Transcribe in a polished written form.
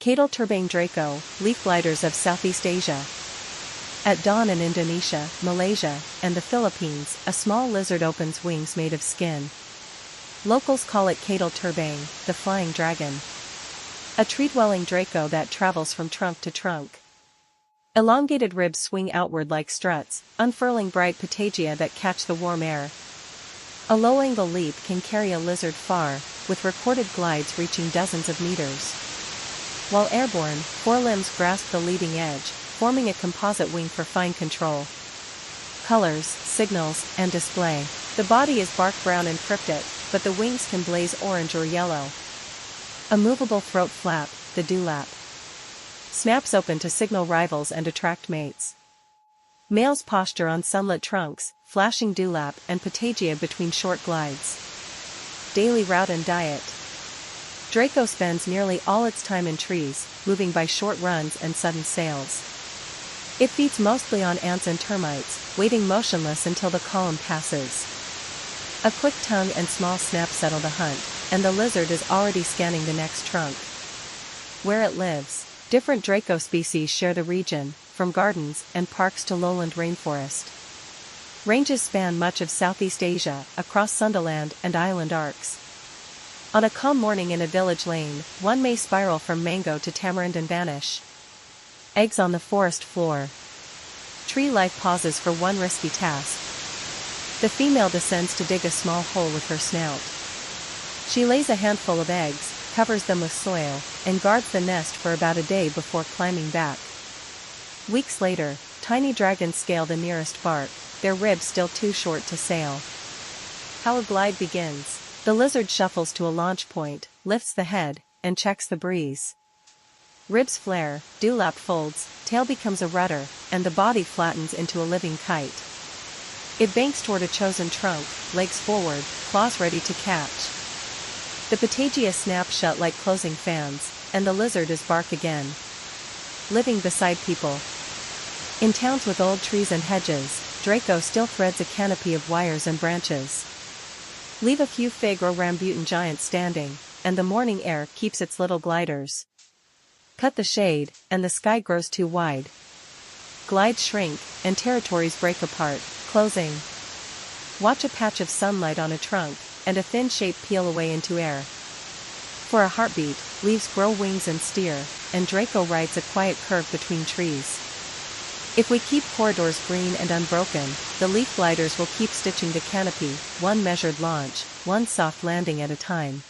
Cattle turbane Draco, leaf gliders of Southeast Asia. At dawn in Indonesia, Malaysia, and the Philippines, a small lizard opens wings made of skin. Locals call it cattle turbane, the flying dragon. A tree-dwelling Draco that travels from trunk to trunk. Elongated ribs swing outward like struts, unfurling bright patagia that catch the warm air. A low-angle leap can carry a lizard far, with recorded glides reaching dozens of meters. While airborne, forelimbs grasp the leading edge, forming a composite wing for fine control. Colors, signals, and display. The body is bark brown and cryptic, but the wings can blaze orange or yellow. A movable throat flap, the dewlap, snaps open to signal rivals and attract mates. Males posture on sunlit trunks, flashing dewlap and patagia between short glides. Daily route and diet. Draco spends nearly all its time in trees, moving by short runs and sudden sails. It feeds mostly on ants and termites, waiting motionless until the column passes. A quick tongue and small snap settle the hunt, and the lizard is already scanning the next trunk. Where it lives. Different Draco species share the region, from gardens and parks to lowland rainforest. Ranges span much of Southeast Asia, across Sundaland and island arcs. On a calm morning in a village lane, one may spiral from mango to tamarind and vanish. Eggs on the forest floor. Tree life pauses for one risky task. The female descends to dig a small hole with her snout. She lays a handful of eggs, covers them with soil, and guards the nest for about a day before climbing back. Weeks later, tiny dragons scale the nearest bark, their ribs still too short to sail. How a glide begins. The lizard shuffles to a launch point, lifts the head, and checks the breeze. Ribs flare, dewlap folds, tail becomes a rudder, and the body flattens into a living kite. It banks toward a chosen trunk, legs forward, claws ready to catch. The patagia snap shut like closing fans, and the lizard is bark again. Living beside people. In towns with old trees and hedges, Draco still threads a canopy of wires and branches. Leave a few fig or rambutan giants standing, and the morning air keeps its little gliders. Cut the shade, and the sky grows too wide. Glides shrink, and territories break apart, closing. Watch a patch of sunlight on a trunk, and a thin shape peel away into air. For a heartbeat, leaves grow wings and steer, and Draco rides a quiet curve between trees. If we keep corridors green and unbroken, the leaf gliders will keep stitching the canopy, one measured launch, one soft landing at a time.